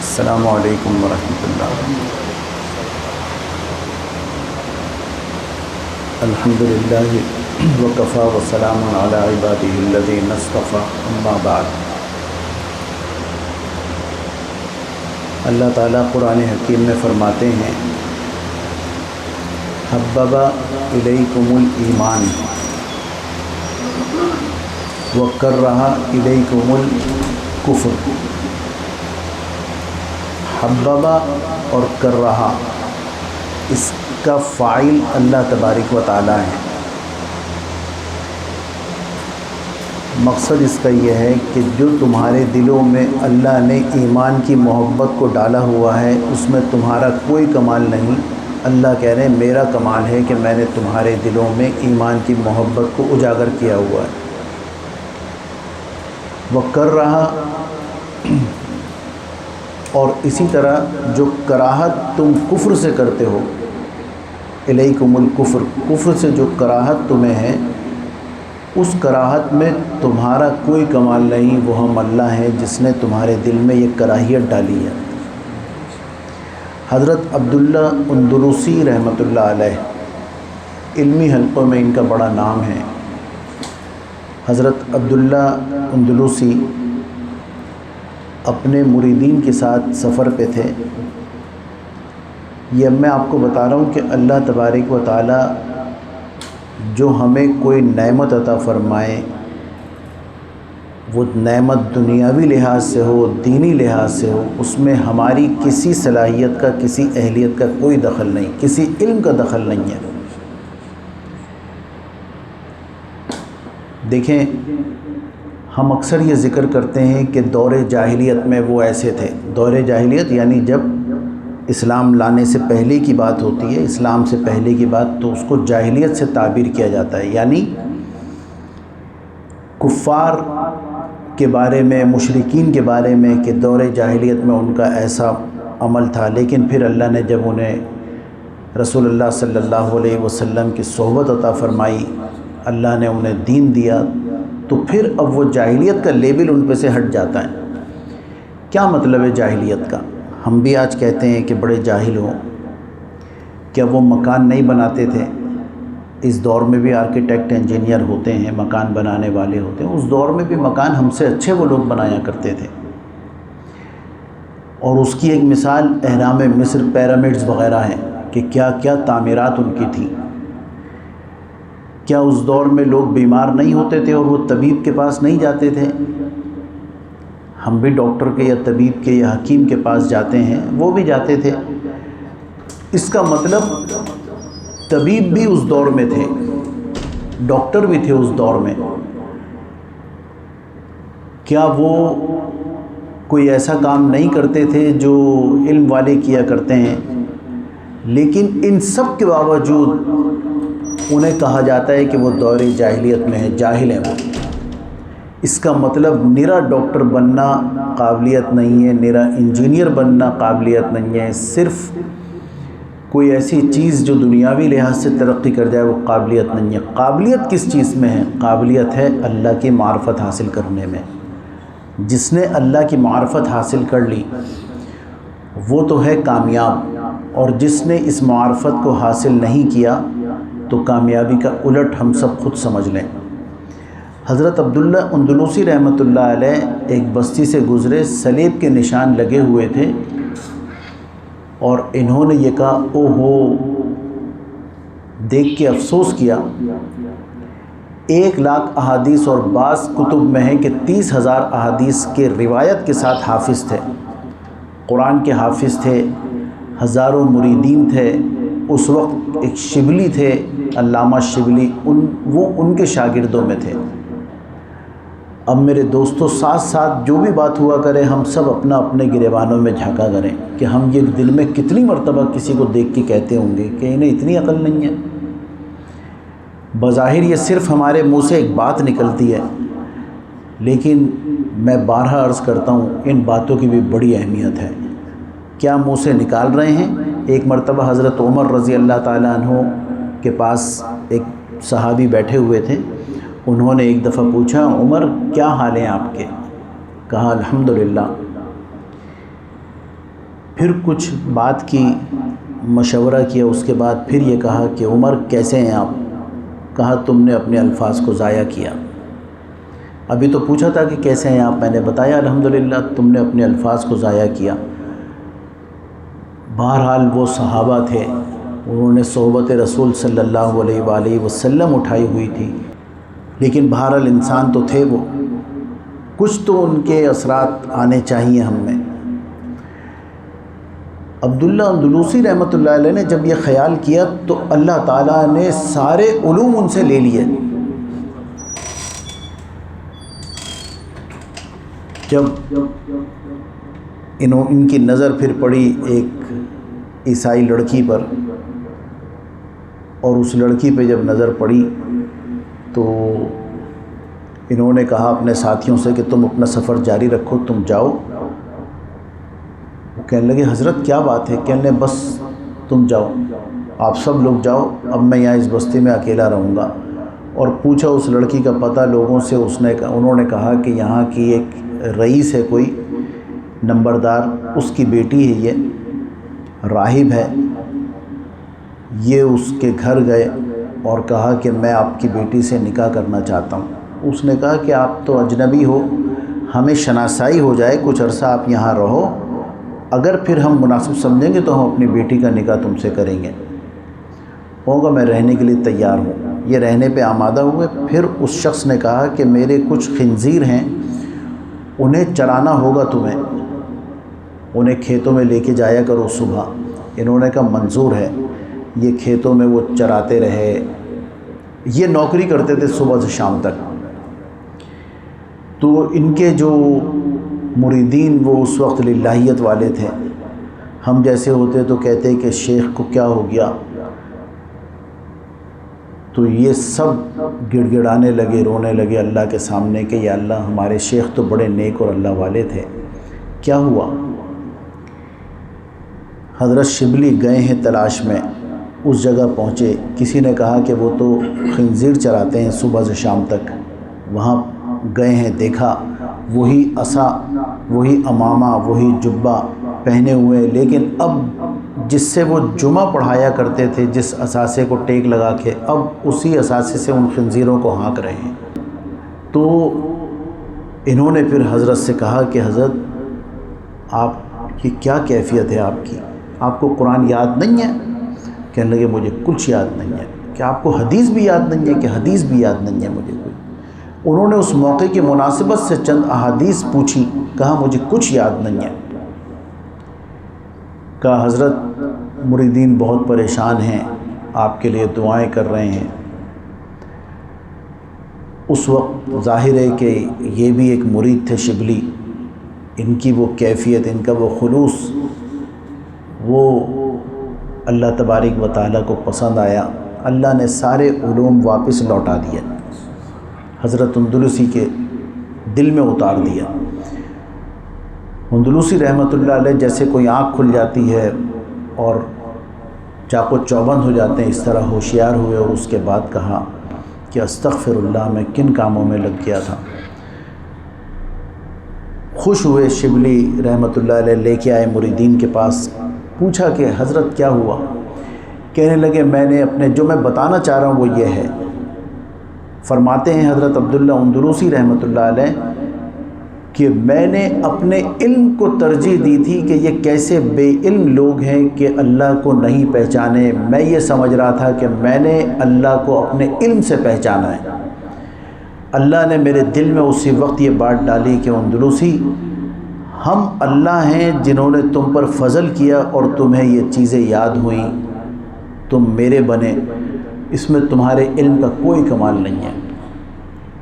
السلام علیکم ورحمۃ اللہ۔ الحمد للہ وکفیٰ وسلام علی عبادہ الذین اصطفیٰ، اما بعد۔ اللہ تعالیٰ قرآن حکیم میں فرماتے ہیں حبب الیکم الایمان وکرہ الیکم الکفر۔ حببہ اور کرہا، اس کا فاعل اللہ تبارک و تعالیٰ ہے۔ مقصد اس کا یہ ہے کہ جو تمہارے دلوں میں اللہ نے ایمان کی محبت کو ڈالا ہوا ہے، اس میں تمہارا کوئی کمال نہیں۔ اللہ کہہ رہے ہیں میرا کمال ہے کہ میں نے تمہارے دلوں میں ایمان کی محبت کو اجاگر کیا ہوا ہے۔ وَكَرَّهَ، اور اسی طرح جو کراہت تم کفر سے کرتے ہو، الیکم الکفر، کفر سے جو کراہت تمہیں ہے، اس کراہت میں تمہارا کوئی کمال نہیں، وہ ہم اللہ ہیں جس نے تمہارے دل میں یہ کراہیت ڈالی ہے۔ حضرت عبداللہ اندلسی رحمۃ اللہ علیہ، علمی حلقوں میں ان کا بڑا نام ہے۔ حضرت عبداللہ اندلسی اپنے مریدین کے ساتھ سفر پہ تھے۔ یہ میں آپ کو بتا رہا ہوں کہ اللہ تبارک و تعالیٰ جو ہمیں کوئی نعمت عطا فرمائے، وہ نعمت دنیاوی لحاظ سے ہو، دینی لحاظ سے ہو، اس میں ہماری کسی صلاحیت کا، کسی اہلیت کا کوئی دخل نہیں، کسی علم کا دخل نہیں ہے۔ دیکھیں، ہم اکثر یہ ذکر کرتے ہیں کہ دور جاہلیت میں وہ ایسے تھے۔ دور جاہلیت یعنی جب اسلام لانے سے پہلے کی بات ہوتی ہے، اسلام سے پہلے کی بات، تو اس کو جاہلیت سے تعبیر کیا جاتا ہے، یعنی کفار کے بارے میں، مشرکین کے بارے میں، کہ دور جاہلیت میں ان کا ایسا عمل تھا، لیکن پھر اللہ نے جب انہیں رسول اللہ صلی اللہ علیہ وسلم کی صحبت عطا فرمائی، اللہ نے انہیں دین دیا، تو پھر اب وہ جاہلیت کا لیبل ان پہ سے ہٹ جاتا ہے۔ کیا مطلب ہے جاہلیت کا؟ ہم بھی آج کہتے ہیں کہ بڑے جاہل ہوں۔ کیا وہ مکان نہیں بناتے تھے؟ اس دور میں بھی آرکیٹیکٹ انجینئر ہوتے ہیں، مکان بنانے والے ہوتے ہیں۔ اس دور میں بھی مکان ہم سے اچھے وہ لوگ بنایا کرتے تھے، اور اس کی ایک مثال اہرام مصر، پیرامڈز وغیرہ ہیں کہ کیا کیا تعمیرات ان کی تھیں۔ کیا اس دور میں لوگ بیمار نہیں ہوتے تھے اور وہ طبیب کے پاس نہیں جاتے تھے؟ ہم بھی ڈاکٹر کے یا طبیب کے یا حکیم کے پاس جاتے ہیں، وہ بھی جاتے تھے۔ اس کا مطلب طبیب بھی اس دور میں تھے، ڈاکٹر بھی تھے اس دور میں۔ کیا وہ کوئی ایسا کام نہیں کرتے تھے جو علم والے کیا کرتے ہیں؟ لیکن ان سب کے باوجود انہیں کہا جاتا ہے کہ وہ دور جاہلیت میں ہے، جاہل ہیں وہ۔ اس کا مطلب نرا ڈاکٹر بننا قابلیت نہیں ہے، نرا انجینئر بننا قابلیت نہیں ہے، صرف کوئی ایسی چیز جو دنیاوی لحاظ سے ترقی کر جائے وہ قابلیت نہیں ہے۔ قابلیت کس چیز میں ہے؟ قابلیت ہے اللہ کی معرفت حاصل کرنے میں۔ جس نے اللہ کی معرفت حاصل کر لی وہ تو ہے کامیاب، اور جس نے اس معرفت کو حاصل نہیں کیا تو کامیابی کا الٹ ہم سب خود سمجھ لیں۔ حضرت عبداللہ اندلسی رحمۃ اللہ علیہ ایک بستی سے گزرے، صلیب کے نشان لگے ہوئے تھے، اور انہوں نے یہ کہا او ہو، دیکھ کے افسوس کیا۔ 1,00,000 احادیث، اور بعض کتب میں ہے کہ 30,000 احادیث کے روایت کے ساتھ حافظ تھے، قرآن کے حافظ تھے، ہزاروں مریدین تھے۔ اس وقت ایک شبلی تھے، علامہ شبلی، وہ ان کے شاگردوں میں تھے۔ اب میرے دوستوں، ساتھ ساتھ جو بھی بات ہوا کرے، ہم سب اپنا اپنے گریبانوں میں جھانکا کریں کہ ہم یہ دل میں کتنی مرتبہ کسی کو دیکھ کے کہتے ہوں گے کہ انہیں اتنی عقل نہیں ہے۔ بظاہر یہ صرف ہمارے منہ سے ایک بات نکلتی ہے، لیکن میں بارہا عرض کرتا ہوں ان باتوں کی بھی بڑی اہمیت ہے۔ کیا منہ سے نکال رہے ہیں؟ ایک مرتبہ حضرت عمر رضی اللہ تعالیٰ عنہ کے پاس ایک صحابی بیٹھے ہوئے تھے، انہوں نے ایک دفعہ پوچھا عمر کیا حال ہیں آپ کے؟ کہا الحمدللہ۔ پھر کچھ بات کی، مشورہ کیا، اس کے بعد پھر یہ کہا کہ عمر کیسے ہیں آپ؟ کہا تم نے اپنے الفاظ کو ضائع کیا۔ ابھی تو پوچھا تھا کہ کیسے ہیں آپ، میں نے بتایا الحمدللہ، تم نے اپنے الفاظ کو ضائع کیا۔ بہرحال وہ صحابہ تھے، انہوں نے صحبت رسول صلی اللہ علیہ وآلہ وسلم اٹھائی ہوئی تھی، لیکن بہرحال انسان تو تھے وہ، کچھ تو ان کے اثرات آنے چاہیے ہم میں۔ عبداللہ اندلوسی رحمۃ اللہ علیہ نے جب یہ خیال کیا تو اللہ تعالیٰ نے سارے علوم ان سے لے لیے۔ جب ان کی نظر پھر پڑی ایک عیسائی لڑکی پر، اور اس لڑکی پہ جب نظر پڑی تو انہوں نے کہا اپنے ساتھیوں سے کہ تم اپنا سفر جاری رکھو، تم جاؤ۔ وہ کہنے لگے حضرت کیا بات ہے؟ کہنے لگے بس تم جاؤ، آپ سب لوگ جاؤ، اب میں یہاں اس بستی میں اکیلا رہوں گا۔ اور پوچھا اس لڑکی کا پتہ لوگوں سے، انہوں نے کہا کہ یہاں کی ایک رئیس ہے کوئی نمبردار، اس کی بیٹی ہے، یہ راہب ہے۔ یہ اس کے گھر گئے اور کہا کہ میں آپ کی بیٹی سے نکاح کرنا چاہتا ہوں۔ اس نے کہا کہ آپ تو اجنبی ہو، ہمیں شناسائی ہو جائے، کچھ عرصہ آپ یہاں رہو، اگر پھر ہم مناسب سمجھیں گے تو ہم اپنی بیٹی کا نکاح تم سے کریں گے۔ ہوگا میں رہنے کے لیے تیار ہوں۔ یہ رہنے پہ آمادہ ہوئے۔ پھر اس شخص نے کہا کہ میرے کچھ خنزیر ہیں، انہیں چرانا ہوگا تمہیں، انہیں کھیتوں میں لے کے جایا کرو صبح۔ انہوں نے کہا منظور ہے۔ یہ کھیتوں میں وہ چراتے رہے، یہ نوکری کرتے تھے صبح سے شام تک۔ تو ان کے جو مریدین وہ اس وقت للہیت والے تھے، ہم جیسے ہوتے تو کہتے کہ شیخ کو کیا ہو گیا، تو یہ سب گڑ گڑانے لگے، رونے لگے اللہ کے سامنے کہ یا اللہ ہمارے شیخ تو بڑے نیک اور اللہ والے تھے، کیا ہوا؟ حضرت شبلی گئے ہیں تلاش میں، اس جگہ پہنچے، کسی نے کہا کہ وہ تو خنزیر چراتے ہیں صبح سے شام تک، وہاں گئے ہیں، دیکھا وہی عصا، وہی امامہ، وہی جبہ پہنے ہوئے، لیکن اب جس سے وہ جمعہ پڑھایا کرتے تھے، جس اثاثے کو ٹیک لگا کے، اب اسی اثاثے سے ان خنزیروں کو ہانک رہے ہیں۔ تو انہوں نے پھر حضرت سے کہا کہ حضرت آپ کی کیا کیفیت ہے، آپ کی، آپ کو قرآن یاد نہیں ہے؟ کہنے لگے مجھے کچھ یاد نہیں ہے۔ کہ آپ کو حدیث بھی یاد نہیں ہے؟ کہ حدیث بھی یاد نہیں ہے مجھے کوئی۔ انہوں نے اس موقع کی مناسبت سے چند احادیث پوچھی، کہا مجھے کچھ یاد نہیں ہے۔ کہا حضرت مریدین بہت پریشان ہیں، آپ کے لیے دعائیں کر رہے ہیں۔ اس وقت ظاہر ہے کہ یہ بھی ایک مرید تھے شبلی، ان کی وہ کیفیت، ان کا وہ خلوص، وہ اللہ تبارک و تعالیٰ کو پسند آیا۔ اللہ نے سارے علوم واپس لوٹا دیا، حضرت اندلوسی کے دل میں اتار دیا۔ اندلوسی رحمۃ اللہ علیہ جیسے کوئی آنکھ کھل جاتی ہے اور چاقو چوبند ہو جاتے ہیں، اس طرح ہوشیار ہوئے، اور اس کے بعد کہا کہ استغفر اللہ، میں کن کاموں میں لگ گیا تھا۔ خوش ہوئے شبلی رحمۃ اللہ علیہ، لے کے آئے مریدین کے پاس، پوچھا کہ حضرت کیا ہوا؟ کہنے لگے میں نے جو میں بتانا چاہ رہا ہوں وہ یہ ہے۔ فرماتے ہیں حضرت عبداللہ اندلوسی رحمۃ اللہ علیہ کہ میں نے اپنے علم کو ترجیح دی تھی کہ یہ کیسے بے علم لوگ ہیں کہ اللہ کو نہیں پہچانے، میں یہ سمجھ رہا تھا کہ میں نے اللہ کو اپنے علم سے پہچانا ہے۔ اللہ نے میرے دل میں اسی وقت یہ بات ڈالی کہ اندلوسی، ہم اللہ ہیں جنہوں نے تم پر فضل کیا اور تمہیں یہ چیزیں یاد ہوئیں، تم میرے بنے، اس میں تمہارے علم کا کوئی کمال نہیں ہے،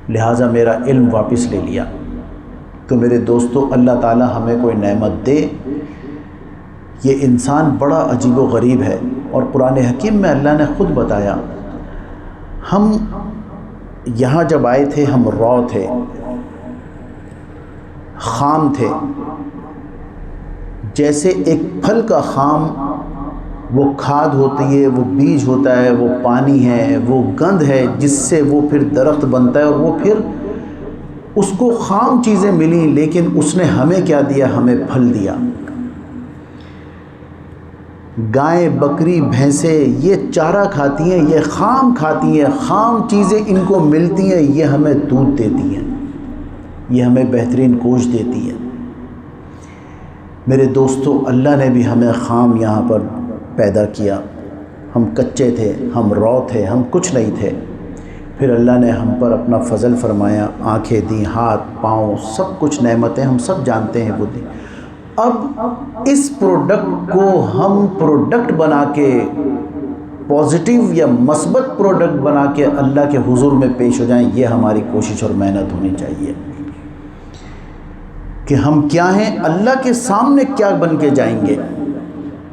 لہٰذا میرا علم واپس لے لیا۔ تو میرے دوستو، اللہ تعالیٰ ہمیں کوئی نعمت دے، یہ انسان بڑا عجیب و غریب ہے، اور قرآن حکیم میں اللہ نے خود بتایا۔ ہم یہاں جب آئے تھے ہم رو تھے، خام تھے، جیسے ایک پھل کا خام، وہ کھاد ہوتی ہے، وہ بیج ہوتا ہے، وہ پانی ہے، وہ گند ہے، جس سے وہ پھر درخت بنتا ہے، اور وہ پھر اس کو خام چیزیں ملیں، لیکن اس نے ہمیں کیا دیا؟ ہمیں پھل دیا۔ گائیں بکری بھینسیں یہ چارہ کھاتی ہیں، یہ خام کھاتی ہیں، خام چیزیں ان کو ملتی ہیں، یہ ہمیں دودھ دیتی ہیں، یہ ہمیں بہترین گوشت دیتی ہے۔ میرے دوستو، اللہ نے بھی ہمیں خام یہاں پر پیدا کیا، ہم کچے تھے، ہم رو تھے، ہم کچھ نہیں تھے، پھر اللہ نے ہم پر اپنا فضل فرمایا، آنکھیں دیں، ہاتھ پاؤں سب کچھ نعمتیں ہم سب جانتے ہیں وہ دی۔ اب اس پروڈکٹ کو ہم پروڈکٹ بنا کے پازیٹیو یا مثبت پروڈکٹ بنا کے اللہ کے حضور میں پیش ہو جائیں، یہ ہماری کوشش اور محنت ہونی چاہیے کہ ہم کیا ہیں، اللہ کے سامنے کیا بن کے جائیں گے۔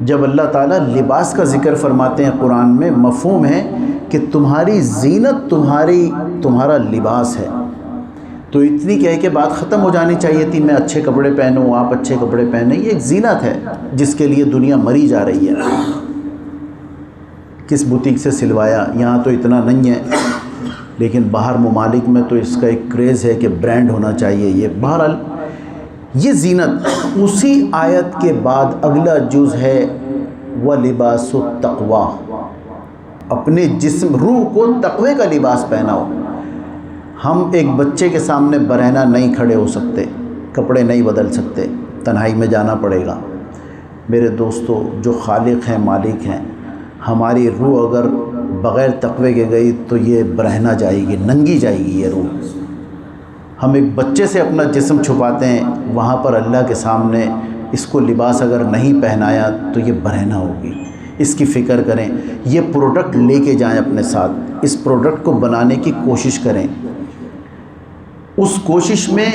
جب اللہ تعالیٰ لباس کا ذکر فرماتے ہیں قرآن میں، مفہوم ہے کہ تمہاری زینت تمہارا لباس ہے، تو اتنی کہہ کے بات ختم ہو جانی چاہیے تھی، میں اچھے کپڑے پہنوں، آپ اچھے کپڑے پہنیں، یہ ایک زینت ہے جس کے لیے دنیا مری جا رہی ہے۔ کس بوتیک سے سلوایا، یہاں تو اتنا نہیں ہے، لیکن باہر ممالک میں تو اس کا ایک کریز ہے کہ برانڈ ہونا چاہیے۔ یہ بہرحال یہ زینت۔ اسی آیت کے بعد اگلا جز ہے وَلِبَاسُ التَّقْوَىٰ، اپنے جسم روح کو تقوی کا لباس پہناؤ۔ ہم ایک بچے کے سامنے برہنہ نہیں کھڑے ہو سکتے، کپڑے نہیں بدل سکتے، تنہائی میں جانا پڑے گا۔ میرے دوستو، جو خالق ہیں، مالک ہیں، ہماری روح اگر بغیر تقوی کے گئی تو یہ برہنہ جائے گی، ننگی جائے گی یہ روح۔ ہم ایک بچے سے اپنا جسم چھپاتے ہیں، وہاں پر اللہ کے سامنے اس کو لباس اگر نہیں پہنایا تو یہ برہنہ ہوگی۔ اس کی فکر کریں، یہ پروڈکٹ لے کے جائیں اپنے ساتھ، اس پروڈکٹ کو بنانے کی کوشش کریں۔ اس کوشش میں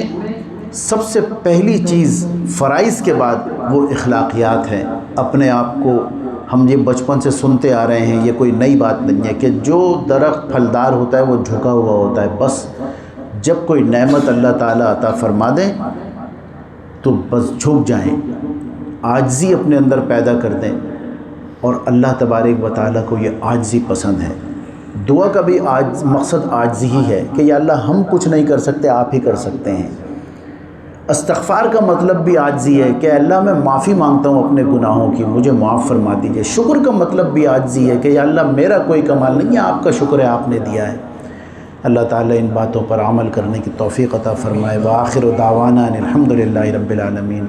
سب سے پہلی چیز فرائض کے بعد وہ اخلاقیات ہے۔ اپنے آپ کو، ہم یہ بچپن سے سنتے آ رہے ہیں، یہ کوئی نئی بات نہیں ہے کہ جو درخت پھلدار ہوتا ہے وہ جھکا ہوا ہوتا ہے۔ بس جب کوئی نعمت اللہ تعالیٰ عطا فرما دیں تو بس جھک جائیں، عاجزی اپنے اندر پیدا کر دیں، اور اللہ تبارک و تعالیٰ کو یہ عاجزی پسند ہے۔ دعا کا بھی مقصد عاجزی ہی ہے کہ یا اللہ ہم کچھ نہیں کر سکتے، آپ ہی کر سکتے ہیں۔ استغفار کا مطلب بھی عاجزی ہے کہ اللہ میں معافی مانگتا ہوں اپنے گناہوں کی، مجھے معاف فرما دیجئے۔ شکر کا مطلب بھی عاجزی ہے کہ یا اللہ میرا کوئی کمال نہیں ہے، آپ کا شکر ہے، آپ نے دیا ہے۔ اللہ تعالیٰ ان باتوں پر عمل کرنے کی توفیق عطا فرمائے۔ وآخر دعوانا ان الحمد للہ رب العالمین۔